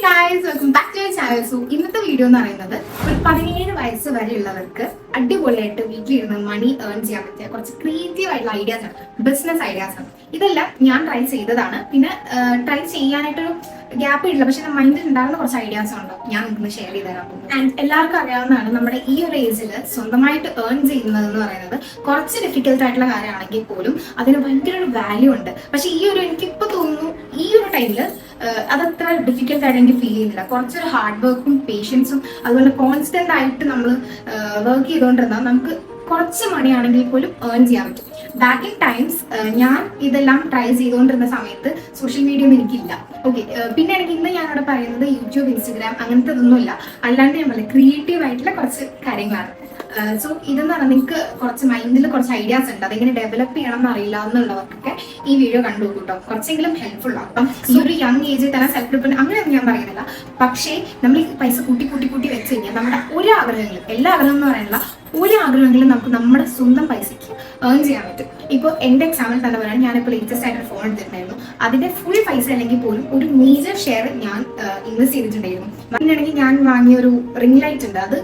Guys welcome back to channel. So ഇന്നത്തെ video എന്ന് പറയുന്നത് ഒരു 17 വയസ്സ് വരെയുള്ളവർക്ക് അടിപൊളിയായിട്ട് വീട്ടിലിരുന്ന് മണി ഏൺ ചെയ്യാൻ പറ്റിയ കുറച്ച് ക്രിയേറ്റീവ് ആയിട്ടുള്ള ഐഡിയാസ് ആണ്, ബിസിനസ് ഐഡിയാസ് ആണ്. ഇതെല്ലാം ഞാൻ ട്രൈ ചെയ്തതാണ്. പിന്നെ ട്രൈ ചെയ്യാനായിട്ടൊരു ഗ്യാപ്പ് ഇല്ല, പക്ഷെ മൈൻഡിൽ ഉണ്ടാകുന്ന കുറച്ച് ഐഡിയാസ് ഉണ്ട്, ഞാൻ നിങ്ങൾക്ക് ഷെയർ ചെയ്ത് തരാൻ പോകുന്നത്. ആൻഡ് എല്ലാവർക്കും അറിയാവുന്നതാണ്, നമ്മുടെ ഈ ഒരു ഏജിൽ സ്വന്തമായിട്ട് ഏൺ ചെയ്യുന്നത് എന്ന് പറയുന്നത് കുറച്ച് ഡിഫിക്കൽട്ട് ആയിട്ടുള്ള കാര്യമാണെങ്കിൽ പോലും അതിന് ഭയങ്കര ഒരു വാല്യൂ ഉണ്ട്. പക്ഷെ ഈ ഒരു എനിക്കിപ്പോൾ തോന്നുന്നു ഈ ഒരു ടൈമിൽ അതത്ര ഡിഫിക്കൽട്ട് ആയിട്ട് എനിക്ക് ഫീൽ ചെയ്യുന്നില്ല. കുറച്ചൊരു ഹാർഡ് വർക്കും പേഷ്യൻസും അതുപോലെ കോൺസ്റ്റന്റ് ആയിട്ട് നമ്മൾ വർക്ക് ചെയ്തുകൊണ്ടിരുന്നാൽ നമുക്ക് കുറച്ച് മണിയാണെങ്കിൽ പോലും ഏൺ ചെയ്യാൻ പറ്റും. ബാക്ക് ഇൻ ടൈംസ് ഞാൻ ഇതെല്ലാം ട്രൈ ചെയ്തുകൊണ്ടിരുന്ന സമയത്ത് സോഷ്യൽ മീഡിയ ഒന്നും എനിക്കില്ല. ഓക്കെ, പിന്നെ എനിക്ക് ഇന്ന് ഞാനിവിടെ പറയുന്നത് യൂട്യൂബ്, ഇൻസ്റ്റഗ്രാം അങ്ങനത്തെ ഇതൊന്നുമില്ല, അല്ലാണ്ട് ഞാൻ പറയാം ക്രിയേറ്റീവ് ആയിട്ടുള്ള കുറച്ച് കാര്യങ്ങളാണ്. സോ ഇതെന്ന് പറഞ്ഞാൽ നിങ്ങൾക്ക് കുറച്ച് മൈൻഡിൽ കുറച്ച് ഐഡിയാസ് ഉണ്ട്, അതെങ്ങനെ ഡെവലപ്പ് ചെയ്യണം എന്ന് അറിയില്ല എന്നുള്ളവർക്കൊക്കെ ഈ വീഡിയോ കണ്ടു കേട്ടോ, കുറച്ചെങ്കിലും ഹെൽപ്ഫുൾ ആകും. അപ്പം ഈ ഒരു യങ് ഏജിൽ തന്നെ സെൽഫ് ഡിപ്പെൻഡ് അങ്ങനെയൊന്നും ഞാൻ പറയുന്നില്ല. പക്ഷേ നമ്മൾ ഈ പൈസ കൂട്ടി വെച്ച് കഴിഞ്ഞാൽ നമ്മുടെ ഒരു ആഗ്രഹങ്ങളും, എല്ലാ ആഗ്രഹം എന്ന് പറയാനുള്ള ഒരു ആഗ്രഹമെങ്കിലും നമുക്ക് നമ്മുടെ സ്വന്തം പൈസയ്ക്ക് ഏൺ ചെയ്യാൻ പറ്റും. ഇപ്പോൾ എൻ്റെ എക്സാമ്പിൾ തന്നെ പറയാൻ, ഞാനിപ്പോൾ ലേറ്റസ്റ്റ് ആയിട്ട് ഫോൺ എടുത്തിട്ടുണ്ടായിരുന്നു. അതിൻ്റെ ഫുൾ പൈസ അല്ലെങ്കിൽ പോലും ഒരു മേജർ ഷെയർ ഞാൻ ഇൻവെസ്റ്റ് ചെയ്തിട്ടുണ്ടായിരുന്നു. പിന്നെയാണെങ്കിൽ ഞാൻ വാങ്ങിയ ഒരു റിംഗ് ലൈറ്റ് ഉണ്ട്, അത്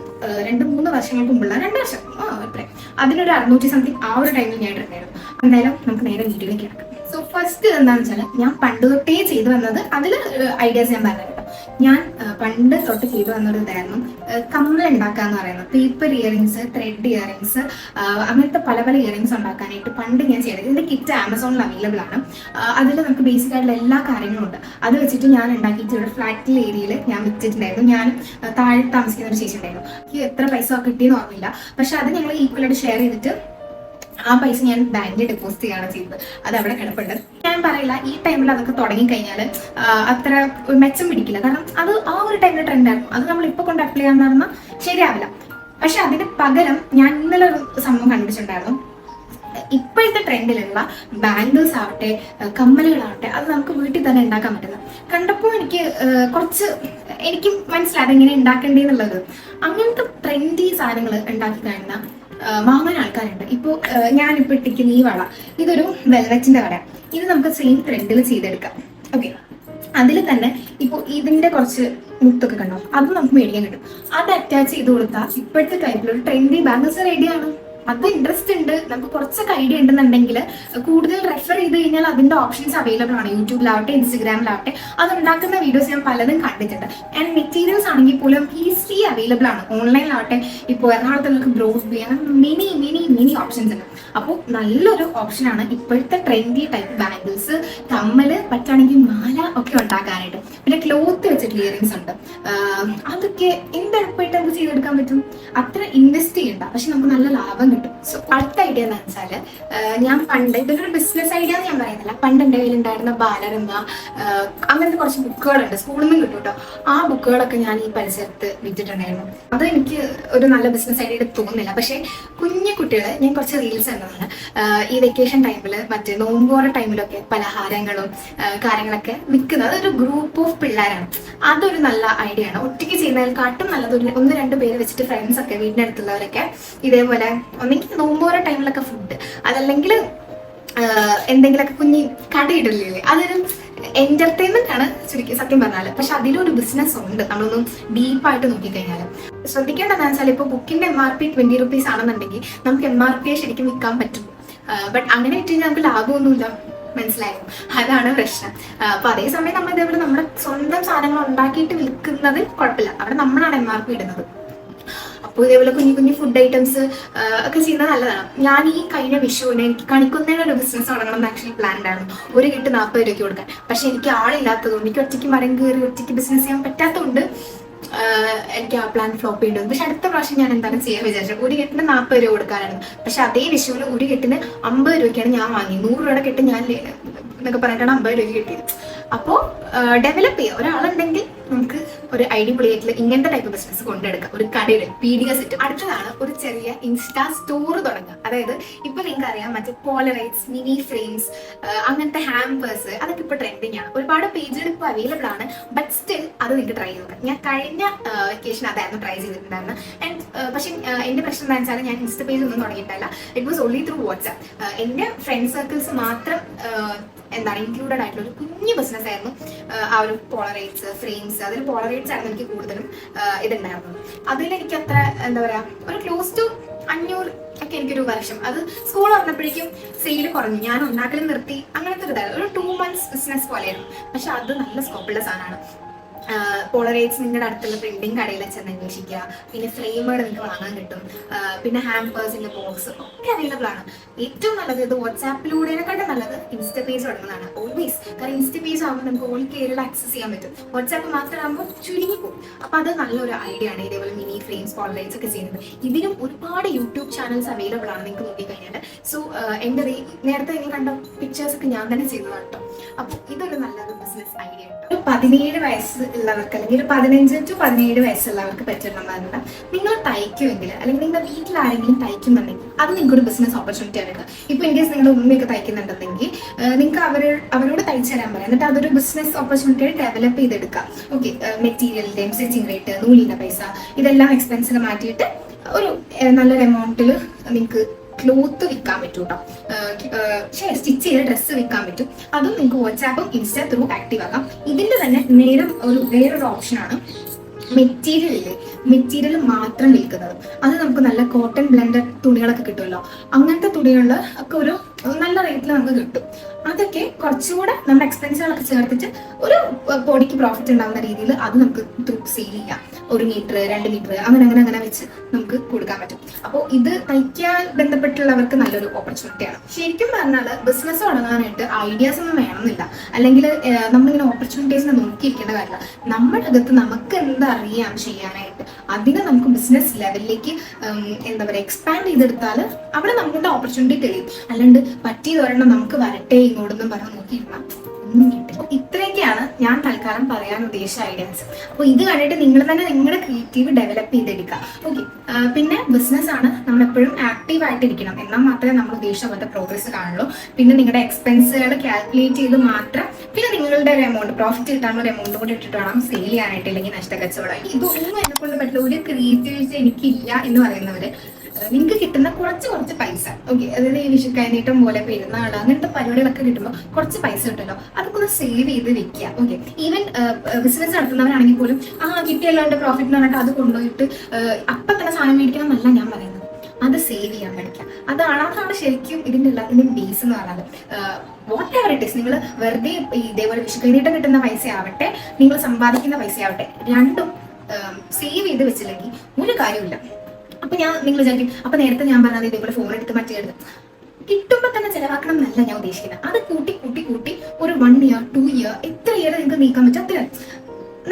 2-3 വർഷങ്ങൾക്ക് മുമ്പുള്ള 2 വർഷം അത്രേ, അതിനൊരു 600 സംതിങ് ആ ഒരു ടൈമിൽ ഞാൻ ഇട്ടിട്ടുണ്ടായിരുന്നു. എന്തായാലും നമുക്ക് നേരെ വീഡിയോയിലേക്ക് കിടക്കാം. സോ ഫസ്റ്റ് എന്താണെന്ന് വെച്ചാൽ, ഞാൻ പണ്ട് തൊട്ടേ ചെയ്തു വന്നത്, അതിൽ ഐഡിയാസ് ഞാൻ പറഞ്ഞു കേട്ടോ. ഞാൻ പണ്ട് തൊട്ട് ചെയ്തു വന്നൊരു ഇതായിരുന്നു കമ്മൽ ഉണ്ടാക്കുക എന്ന് പറയുന്നത്. പേപ്പർ ഇയറിങ്സ്, ത്രെഡ് ഇയറിങ്സ്, അങ്ങനത്തെ പല പല ഇയറിങ്സ് ഉണ്ടാക്കാനായിട്ട് പണ്ട് ഞാൻ ചെയ്തത്. ഇതിൻ്റെ കിറ്റ് ആമസോണിൽ അവൈലബിൾ ആണ്. അതിൽ നമുക്ക് ബേസിക് ആയിട്ടുള്ള എല്ലാ കാര്യങ്ങളും ഉണ്ട്. അത് വെച്ചിട്ട് ഞാൻ ഉണ്ടാക്കിയിട്ട് ഇവിടെ ഫ്ലാറ്റിൽ ഏരിയയിൽ ഞാൻ വെച്ചിട്ടുണ്ടായിരുന്നു. ഞാൻ താഴെ താമസിക്കുന്ന ഒരു ചേച്ചി ഉണ്ടായിരുന്നു. എനിക്ക് എത്ര പൈസ കിട്ടിയെന്ന് ഓർമ്മയില്ല, പക്ഷെ അത് ഞങ്ങൾ ഈക്വലായിട്ട് ഷെയർ ചെയ്തിട്ട് ആ പൈസ ഞാൻ ബാങ്കിൽ ഡെപ്പോസിറ്റ് ചെയ്യുകയാണ് ചെയ്തത്. അത് അവിടെ കിടപ്പുണ്ട്. ഞാൻ പറയില്ല ഈ ടൈമിൽ അതൊക്കെ തുടങ്ങിക്കഴിഞ്ഞാൽ അത്ര മെച്ചം പിടിക്കില്ല, കാരണം അത് ആ ഒരു ടൈമിൽ ട്രെൻഡായിരുന്നു. അത് നമ്മൾ ഇപ്പോൾ കൊണ്ട് അപ്ലൈ ചെയ്യാന്ന് പറഞ്ഞാൽ ശരിയാവില്ല. പക്ഷെ അതിന് പകരം ഞാൻ ഇന്നലെ ഒരു സംഭവം കണ്ടിട്ടുണ്ടായിരുന്നു. ഇപ്പോഴത്തെ ട്രെൻഡിലുള്ള ബാംഗിൾസ് ആവട്ടെ, കമ്മലുകളാവട്ടെ, അത് നമുക്ക് വീട്ടിൽ തന്നെ ഉണ്ടാക്കാൻ പറ്റുന്നത് കണ്ടപ്പോൾ എനിക്ക് മനസ്സിലായത് എങ്ങനെ ഉണ്ടാക്കേണ്ടതെന്നുള്ളത്. അങ്ങനത്തെ ട്രെൻഡി സാധനങ്ങൾ ഉണ്ടാക്കി കഴിഞ്ഞാൽ വാങ്ങാൻ ആൾക്കാരുണ്ട്. ഇപ്പോൾ ഞാനിപ്പോൾ ഇട്ടിരിക്കുന്ന ഈ വള, ഇതൊരു വെൽവെറ്റിന്റെ വള. ഇത് നമുക്ക് സെയിം ത്രെഡിൽ ചെയ്തെടുക്കാം. ഓക്കെ, അതിൽ തന്നെ ഇപ്പോൾ ഇതിന്റെ കുറച്ച് മുത്തൊക്കെ കണ്ടോ, അത് നമുക്ക് മേടിക്കാൻ കിട്ടും. അത് അറ്റാച്ച് ചെയ്ത് കൊടുത്താൽ ഇപ്പോഴത്തെ ടൈപ്പിലൊരു ട്രെൻഡി ബാംഗിൾസ് റെഡിയാണ്. അത് ഇൻട്രസ്റ്റ് ഉണ്ട്, നമുക്ക് കുറച്ചൊക്കെ ഐഡിയ ഉണ്ടെന്നുണ്ടെങ്കിൽ കൂടുതൽ റെഫർ ചെയ്ത് കഴിഞ്ഞാൽ അതിന്റെ ഓപ്ഷൻസ് അവൈലബിൾ ആണ്. യൂട്യൂബിലാവട്ടെ, ഇൻസ്റ്റഗ്രാമിലാവട്ടെ, അത് ഉണ്ടാക്കുന്ന വീഡിയോസ് ഞാൻ പലതും കണ്ടിട്ടുണ്ട്. ആൻഡ് മെറ്റീരിയൽസ് ആണെങ്കിൽ പോലും ഈസിലി അവൈലബിൾ ആണ്. ഓൺലൈനിലാവട്ടെ, ഇപ്പോൾ എറണാകുളത്ത് നമുക്ക് ബ്രോഡ് ബി, അങ്ങനെ മെനി ഓപ്ഷൻസ് ഉണ്ട്. അപ്പോൾ നല്ലൊരു ഓപ്ഷനാണ് ഇപ്പോഴത്തെ ട്രെൻഡി ടൈപ്പ് ബാംഗിൾസ്, കമ്മല്, പറ്റുകയാണെങ്കിൽ മാല ഒക്കെ ഉണ്ടാക്കാനായിട്ട്. പിന്നെ ക്ലോത്ത് വെച്ചിട്ട് ഇയറിങ്സ് ഉണ്ട്. അതൊക്കെ എന്തെളുപ്പമായിട്ട് നമുക്ക് ചെയ്തെടുക്കാൻ പറ്റും. അത്ര ഇൻവെസ്റ്റ് ചെയ്യണ്ട, പക്ഷെ നമുക്ക് നല്ല ലാഭം കിട്ടും. സോ അടുത്ത ഐഡിയ എന്ന് വെച്ചാൽ, ഞാൻ പണ്ട് ഇതൊരു ബിസിനസ് ഐഡിയ എന്ന് ഞാൻ പറയുന്നില്ല, പണ്ട് എൻ്റെ കയ്യിലുണ്ടായിരുന്ന ബാലരമ അങ്ങനത്തെ കുറച്ച് ബുക്കുകളുണ്ട്, സ്കൂളിൽ നിന്നും കിട്ടും കേട്ടോ. ആ ബുക്കുകളൊക്കെ ഞാൻ ഈ പരിസരത്ത് വിറ്റിട്ടുണ്ടായിരുന്നു. അത് എനിക്ക് ഒരു നല്ല ബിസിനസ് ഐഡിയ തോന്നുന്നില്ല. പക്ഷേ കുഞ്ഞു കുട്ടികൾ, ഞാൻ കുറച്ച് റീൽസ് കണ്ടതാണ് ഈ വെക്കേഷൻ ടൈമിൽ, മറ്റേ നോമ്പോറ ടൈമിലൊക്കെ പലഹാരങ്ങളും കാര്യങ്ങളൊക്കെ വിൽക്കുന്നത്. അതൊരു ഗ്രൂപ്പ് ഓഫ് പിള്ളേരാണ്. അതൊരു നല്ല ഐഡിയ ആണ്. ഒറ്റയ്ക്ക് ചെയ്യുന്നതിനെക്കാട്ടും നല്ലത് 1-2 പേര് വെച്ചിട്ട് ഫ്രണ്ട്സ് ഒക്കെ, വീടിൻ്റെ അടുത്തുള്ളവരൊക്കെ ഇതേപോലെ ഒന്നെങ്കിൽ നോമ്പോര ടൈമിലൊക്കെ ഫുഡ്, അതല്ലെങ്കിൽ എന്തെങ്കിലുമൊക്കെ കുഞ്ഞി കടയിടില്ലേ, അതൊരു എന്റർടൈൻമെന്റ് ആണ് ചുരുക്കി സത്യം പറഞ്ഞാൽ. പക്ഷെ അതിലൊരു ബിസിനസ് ഉണ്ട്, നമ്മളൊന്നും ഡീപ്പായിട്ട് നോക്കിക്കഴിഞ്ഞാൽ. ശ്രദ്ധിക്കേണ്ടതെന്ന് വെച്ചാൽ, ഇപ്പോൾ ബുക്കിന്റെ MRP 20 rupees ആണെന്നുണ്ടെങ്കിൽ നമുക്ക് MRP ശരിക്കും വിൽക്കാൻ പറ്റും. ബട്ട് അങ്ങനെ വിറ്റ് കഴിഞ്ഞാൽ നമുക്ക് ലാഭമൊന്നുമില്ല, മനസ്സിലായോ? അതാണ് പ്രശ്നം. അപ്പൊ അതേസമയം നമ്മൾ ഇതേപോലെ നമ്മുടെ സ്വന്തം സാധനങ്ങൾ ഉണ്ടാക്കിയിട്ട് വിൽക്കുന്നത് കുഴപ്പമില്ല, അവിടെ നമ്മളാണ് MRP ഇടുന്നത്. അപ്പോൾ ഇതേപോലെ കുഞ്ഞു ഫുഡ് ഐറ്റംസ് ഒക്കെ ചെയ്യുന്നത് നല്ലതാണ്. ഞാൻ ഈ കഴിഞ്ഞ വിഷുവിന് എനിക്ക് കണിക്കൊന്നയുടെ ഒരു ബിസിനസ് തുടങ്ങണം എന്ന് ആക്ച്വലി പ്ലാൻ ഉണ്ടായിരുന്നു. ഒരു കെട്ട് 40 രൂപയ്ക്ക് കൊടുക്കാൻ. പക്ഷെ എനിക്ക് ആളില്ലാത്തതുകൊണ്ട്, എനിക്ക് ഒറ്റയ്ക്ക് മരം കയറി ഒറ്റയ്ക്ക് ബിസിനസ് ചെയ്യാൻ പറ്റാത്തതുകൊണ്ട് എനിക്ക് ആ പ്ലാൻ ഫ്ലോപ്പ് ചെയ്യേണ്ടി. പക്ഷെ അടുത്ത പ്രാവശ്യം ഞാൻ എന്താണ് ചെയ്യാൻ വിചാരിച്ചത്, ഒരു കെട്ടിന് 40 രൂപ കൊടുക്കാനായിരുന്നു. പക്ഷെ അതേ വിഷുവിന് ഒരു കെട്ടിന് 50 രൂപയ്ക്കാണ് ഞാൻ വാങ്ങി. 100 രൂപയുടെ കെട്ട് ഞാൻ എന്നൊക്കെ പറഞ്ഞിട്ടാണ് 50 രൂപയ്ക്ക് കിട്ടിയത്. അപ്പോൾ ഡെവലപ്പ് ചെയ്യുക ഒരാളുണ്ടെങ്കിൽ നമുക്ക് ഒരു അടിപൊളിയായിട്ടുള്ള ഇങ്ങനത്തെ ടൈപ്പ് ബിസിനസ് കൊണ്ടെടുക്കാം. ഒരു കടയുടെ പീഡിക സെറ്റ്. അടുത്തതാണ് ഒരു ചെറിയ ഇൻസ്റ്റാ സ്റ്റോർ തുടങ്ങുക. അതായത് ഇപ്പൊ നിങ്ങൾക്ക് അറിയാം, മറ്റേ പോളറൈറ്റ്സ്, മിനി ഫ്രെയിംസ്, അങ്ങനത്തെ ഹാമ്പേഴ്സ്, അതൊക്കെ ഇപ്പൊ ട്രെൻഡിങ് ആണ്. ഒരുപാട് പേജുകൾ ഇപ്പോൾ അവൈലബിൾ ആണ്. ബട്ട് സ്റ്റിൽ അത് നിങ്ങൾക്ക് ട്രൈ ചെയ്ത് നോക്കാം. ഞാൻ കഴിഞ്ഞ വെക്കേഷൻ അതായിരുന്നു ട്രൈ ചെയ്തിട്ടുണ്ടായിരുന്നു. ആൻഡ് പക്ഷെ എന്റെ പ്രശ്നം എന്താണെന്ന് വെച്ചാൽ, ഞാൻ ഇൻസ്റ്റ പേജ് ഒന്നും തുടങ്ങിയിട്ടില്ല. It was only through WhatsApp. എന്റെ ഫ്രണ്ട് സർക്കിൾസ് മാത്രം എന്താണ് ഇൻക്ലൂഡഡ് ആയിട്ടുള്ള ഒരു കുഞ്ഞു ബിസിനസ് ആയിരുന്നു ആ ഒരു പോളറൈറ്റ്സ് ഫ്രെയിംസ്. അതിൽ പോളറൈറ്റ്സ് ആയിരുന്നു എനിക്ക് കൂടുതലും ഇതുണ്ടായിരുന്നത്. അതിലെനിക്ക് അത്ര എന്താ പറയാ ഒരു ക്ലോസ് ടു 500 ഒക്കെ എനിക്കൊരു വർഷം. അത് സ്കൂൾ വന്നപ്പോഴേക്കും സെയിൽ കുറഞ്ഞു, ഞാൻ ഉണ്ടാക്കലും നിർത്തി. അങ്ങനത്തെ ഒരു 2 months ബിസിനസ് പോലെയായിരുന്നു. പക്ഷെ അത് നല്ല സ്കോപ്പുള്ള സാധനമാണ്. പോളറൈറ്റ്സ് നിങ്ങളുടെ അടുത്തുള്ള പ്രിന്റിങ് കടയിൽ ചെന്ന് അന്വേഷിക്കുക. പിന്നെ ഫ്രെയിമുകൾ നിങ്ങൾക്ക് വാങ്ങാൻ കിട്ടും. പിന്നെ ഹാമ്പേഴ്സിന്റെ ബോക്സ് ഒക്കെ അവൈലബിൾ ആണ്. ഏറ്റവും നല്ലത് ഇത് വാട്സാപ്പിലൂടെയൊക്കെ നല്ലത് ഇൻസ്റ്റ പേജ് തുടങ്ങുന്നതാണ് ഓൾവേസ്. കാരണം ഇൻസ്റ്റ പേജ് ആകുമ്പോൾ നമുക്ക് ഓൾ കേരള ആക്സസ് ചെയ്യാൻ പറ്റും. വാട്സാപ്പ് മാത്രമാകുമ്പോൾ ചുരുങ്ങിപ്പോകും. അപ്പോൾ അത് നല്ലൊരു ഐഡിയ ആണ്. ഇതേപോലെ മിനി ഫ്രെയിംസ് പോളറൈറ്റ്സ് ഒക്കെ ചെയ്യുന്നത്. ഇതിനും ഒരുപാട് യൂട്യൂബ് ചാനൽസ് അവൈലബിൾ ആണ് നിങ്ങൾക്ക് നോക്കിക്കഴിഞ്ഞാൽ. സോ എൻ്റെ നേരത്തെ നിങ്ങൾ കണ്ട പിക്ചേഴ്സ് ഒക്കെ ഞാൻ തന്നെ ചെയ്തതാണ് കേട്ടോ. അപ്പോൾ ഇതൊരു നല്ലൊരു ബിസിനസ് ഐഡിയ ഉണ്ട്. ഒരു 17 വയസ്സ് ഉള്ളവർക്ക് അല്ലെങ്കിൽ ഒരു 15 to 17 വയസ്സുള്ളവർക്ക് പറ്റുന്നതാണ്. നിങ്ങൾ തയ്ക്കുമെങ്കിൽ അല്ലെങ്കിൽ നിങ്ങളുടെ വീട്ടിൽ ആരെങ്കിലും തയ്ക്കുന്നുണ്ടെങ്കിൽ അത് നിങ്ങൾക്കൊരു ബിസിനസ് ഓപ്പർച്യൂണിറ്റി ആണ്. ഇപ്പൊ ഇൻ കേസ് നിങ്ങളുടെ ഉമ്മയൊക്കെ തയ്ക്കുന്നുണ്ടെങ്കിൽ നിങ്ങൾക്ക് അവരോട് തയ്ച്ചു തരാൻ പറയാം. എന്നിട്ട് അതൊരു ബിസിനസ് ഓപ്പർച്യൂണിറ്റി ഡെവലപ്പ് ചെയ്തെടുക്കാം. ഓക്കെ, മെറ്റീരിയലിന്റെയും സ്റ്റിച്ചിങ് റേറ്റ്, നൂലിന്റെ പൈസ, ഇതെല്ലാം എക്സ്പെൻസിന് മാറ്റിയിട്ട് ഒരു നല്ലൊരു എമൗണ്ടിൽ നിങ്ങൾക്ക് ക്ലോത്ത് വിൽക്കാൻ പറ്റും കേട്ടോ. സ്റ്റിച്ച് ചെയ്ത ഡ്രസ്സ് വിൽക്കാൻ പറ്റും. അതും നിങ്ങൾക്ക് വാട്സാപ്പും ഇൻസ്റ്റ ത്രൂ ആക്റ്റീവ് ആക്കാം. ഇതിന്റെ തന്നെ വേറൊരു ഓപ്ഷനാണ് മെറ്റീരിയൽ മാത്രം വിൽക്കുന്നത്. അത് നമുക്ക് നല്ല കോട്ടൺ ബ്ലെൻഡഡ് തുണികളൊക്കെ കിട്ടുമല്ലോ. അങ്ങനത്തെ തുണികളിൽ ഒക്കെ ഒരു നല്ല റേറ്റിൽ നമുക്ക് കിട്ടും. അതൊക്കെ കുറച്ചുകൂടെ നമ്മുടെ എക്സ്പെൻസുകളൊക്കെ ചേർത്തിട്ട് ഒരു ബോഡിക്ക് പ്രോഫിറ്റ് ഉണ്ടാകുന്ന രീതിയിൽ അത് നമുക്ക് സെയിൽ ചെയ്യാം. 1 മീറ്റർ 2 മീറ്റർ അങ്ങനെ വെച്ച് നമുക്ക് കൊടുക്കാൻ പറ്റും. അപ്പോൾ ഇത് തയ്ക്കാൻ ബന്ധപ്പെട്ടുള്ളവർക്ക് നല്ലൊരു ഓപ്പർച്യൂണിറ്റിയാണ്. ശരിക്കും പറഞ്ഞാൽ ബിസിനസ് തുടങ്ങാനായിട്ട് ഐഡിയാസ് ഒന്നും വേണമെന്നില്ല. അല്ലെങ്കിൽ നമ്മളിങ്ങനെ ഓപ്പർച്യൂണിറ്റീസിനെ നോക്കിയിരിക്കേണ്ട കാര്യമില്ല. നമ്മുടെ അകത്ത് നമുക്ക് എന്തറിയാം ചെയ്യാനായിട്ട് അതിനെ നമുക്ക് ബിസിനസ് ലെവലിലേക്ക് എന്താ പറയുക എക്സ്പാൻഡ് ചെയ്തെടുത്താൽ അവിടെ നമ്മുടെ ഓപ്പർച്യൂണിറ്റി തെളിയും. അല്ലാണ്ട് പറ്റിയതൊരെണ്ണം നമുക്ക് വരട്ടെ ഇങ്ങോട്ടൊന്നും പറഞ്ഞ് നോക്കിയിരുന്ന ഒന്നും കിട്ടില്ല. ഇത്രയൊക്കെയാണ് ഞാൻ തൽക്കാലം പറയാൻ ഉദ്ദേശിച്ച ഐഡിയാസ്. അപ്പോൾ ഇത് കണ്ടിട്ട് നിങ്ങൾ തന്നെ നിങ്ങളുടെ ക്രിയേറ്റീവ് ഡെവലപ്പ് ചെയ്തെടുക്കുക. ഓക്കെ, പിന്നെ ബിസിനസ് ആണ്, നമ്മളെപ്പോഴും ആക്റ്റീവ് ആയിട്ടിരിക്കണം. എന്നാൽ മാത്രമേ നമ്മൾ ഉദ്ദേശിച്ച പോലത്തെ പ്രോഗ്രസ് കാണുള്ളൂ. പിന്നെ നിങ്ങളുടെ എക്സ്പെൻസുകൾ കാൽക്കുലേറ്റ് ചെയ്ത് മാത്രം പിന്നെ നിങ്ങളുടെ ഒരു എമൗണ്ട് പ്രോഫിറ്റ് കിട്ടാനുള്ള ഒരു എമൗണ്ട് കൂടി ഇട്ടിട്ട് വേണം സെയിൽ ചെയ്യാനായിട്ട്. ഇല്ലെങ്കിൽ നഷ്ടക്കച്ചവടം. ഇതൊന്നും എന്നെ കൊണ്ട് പറ്റില്ല. ഒരു ക്രിയേറ്റിവിറ്റി എനിക്കില്ല എന്ന് പറയുന്നവര് നിങ്ങൾക്ക് കിട്ടുന്ന കുറച്ച് പൈസ, ഓക്കെ, അതായത് ഈ വിഷുക്കൈനീട്ടം പോലെ പെരുന്നാൾ അങ്ങനത്തെ പരിപാടികളൊക്കെ കിട്ടുമ്പോൾ കുറച്ച് പൈസ കിട്ടുമല്ലോ, അതൊക്കെ ഒന്ന് സേവ് ചെയ്ത് വെക്കുക. ഓക്കെ, ഈവൻ ബിസിനസ് നടത്തുന്നവരാണെങ്കിൽ പോലും കിട്ടിയല്ലോ എൻ്റെ പ്രോഫിറ്റ് എന്ന് പറഞ്ഞിട്ട് അത് കൊണ്ടുപോയിട്ട് അപ്പം തന്നെ സാധനം മേടിക്കണം എന്നല്ല ഞാൻ പറയുന്നത്. അത് സേവ് ചെയ്യാൻ പഠിക്കാം. അതാണ് ശരിക്കും ഇതിൻ്റെ എല്ലാത്തിൻ്റെയും ബേസ് എന്ന് പറഞ്ഞാൽ. വാട്ട് എവർ ഇറ്റ് ഈസ്, നിങ്ങൾ വെറുതെ ഇതേപോലെ വിഷുക്കൈനീട്ടം കിട്ടുന്ന പൈസ ആവട്ടെ, നിങ്ങൾ സമ്പാദിക്കുന്ന പൈസ ആവട്ടെ, രണ്ടും സേവ് ചെയ്ത് വെച്ചില്ലെങ്കിൽ ഒരു കാര്യമില്ല. അപ്പൊ നിങ്ങൾ വിചാരിക്കും അപ്പൊ നേരത്തെ ഞാൻ പറഞ്ഞത് ഇതേപോലെ ഫോൺ എടുത്ത് മറ്റേ എടുത്ത് കിട്ടുമ്പോൾ തന്നെ ചെലവാക്കണം എന്നല്ല ഞാൻ ഉദ്ദേശിക്കുന്നത്. അത് കൂട്ടി ഒരു 1 year 2 year എത്ര ഇയർ നിങ്ങൾക്ക് നീക്കാൻ പറ്റും അത്ര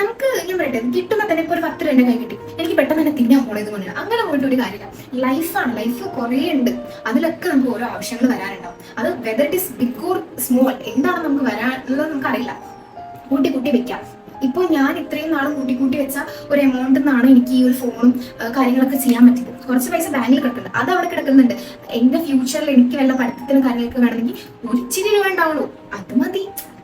നമുക്ക്. ഞാൻ പറയട്ടെ, കിട്ടുമ്പോൾ തന്നെ ഇപ്പോൾ ഒരു 10 രൂപ കൈ കിട്ടി, എനിക്ക് പെട്ടെന്ന് തന്നെ തിന്നാൻ പോണത് കൊണ്ടില്ല. അങ്ങനെ പോയിട്ട് ഒരു കാര്യമില്ല. ലൈഫ് കുറേ ഉണ്ട്. അതിലൊക്കെ നമുക്ക് ഓരോ ആവശ്യങ്ങൾ വരാനുണ്ടാവും. അത് whether it is big or small, എന്താണ് നമുക്ക് വരാനുള്ളത് നമുക്കറിയില്ല. കൂട്ടി വെക്കാം. ഇപ്പോൾ ഞാൻ ഇത്രയും നാളും കൂട്ടി വെച്ച ഒരു എമൗണ്ടിൽ നിന്നാണ് എനിക്ക് ഈ ഒരു ഫോണും കാര്യങ്ങളൊക്കെ ചെയ്യാൻ പറ്റിയത്. കുറച്ച് പൈസ ബാങ്കിൽ കിടക്കുന്നുണ്ട്, അത് അവിടെ കിടക്കുന്നുണ്ട്. എൻ്റെ ഫ്യൂച്ചറിൽ എനിക്ക് വല്ല പഠിത്തത്തിന് കാര്യങ്ങൾക്ക് വേണമെങ്കിൽ ഒരു ഇച്ചിരി രൂപ ഉണ്ടാവുള്ളൂ, അത് മതി.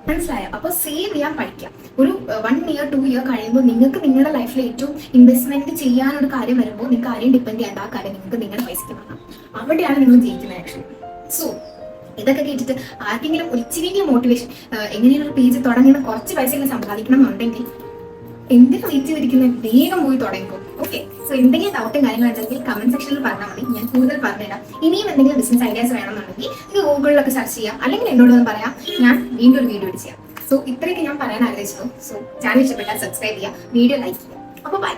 മനസ്സിലായോ? അപ്പോൾ സേവ് ചെയ്യാൻ പഠിക്കാം. ഒരു 1 year 2 year കഴിയുമ്പോൾ നിങ്ങൾക്ക് നിങ്ങളുടെ ലൈഫിൽ ഏറ്റവും ഇൻവെസ്റ്റ്മെന്റ് ചെയ്യാനൊരു കാര്യം വരുമ്പോൾ നിങ്ങൾക്ക് ആരെയും ഡിപ്പെൻഡ് ചെയ്യേണ്ട. ആ കാര്യം നിങ്ങൾക്ക് നിങ്ങളുടെ പൈസയ്ക്ക് വാങ്ങാം. അവിടെയാണ് നിങ്ങൾ ജയിക്കുന്നത് ആക്ച്വലി. സോ ഇതൊക്കെ കേട്ടിട്ട് ആർക്കെങ്കിലും ഒരു ഇച്ചിരി മോട്ടിവേഷൻ, എങ്ങനെയാണ് ഒരു പേജ് തുടങ്ങണം, കുറച്ച് പൈസ ഇങ്ങനെ സമ്പാദിക്കണം എന്നുണ്ടെങ്കിൽ എന്തിനു വെയിറ്റ് ചെയ്തിരിക്കുന്നത്, വേഗം പോയി തുടങ്ങിക്കോ. ഓക്കെ, സോ എന്തെങ്കിലും ഡൗട്ടും കാര്യങ്ങളുണ്ടെങ്കിൽ കമന്റ് സെക്ഷനിൽ പറഞ്ഞാൽ മതി, ഞാൻ കൂടുതൽ പറഞ്ഞുതരാം. ഇനിയും എന്തെങ്കിലും ബിസിനസ് ഐഡിയാസ് വേണമെന്നുണ്ടെങ്കിൽ ഇത് ഗൂഗിളിലൊക്കെ സെർച്ച് ചെയ്യാം, അല്ലെങ്കിൽ എന്നോട് പറയാം, ഞാൻ വീണ്ടും ഒരു വീഡിയോ ചെയ്യാം. സോ ഇത്രയൊക്കെ ഞാൻ പറയാൻ ആഗ്രഹിച്ചു. സോ ചാനൽ ഇഷ്ടപ്പെട്ടാൽ സബ്സ്ക്രൈബ് ചെയ്യുക, വീഡിയോ ലൈക്ക് ചെയ്യുക. അപ്പോൾ ബൈ.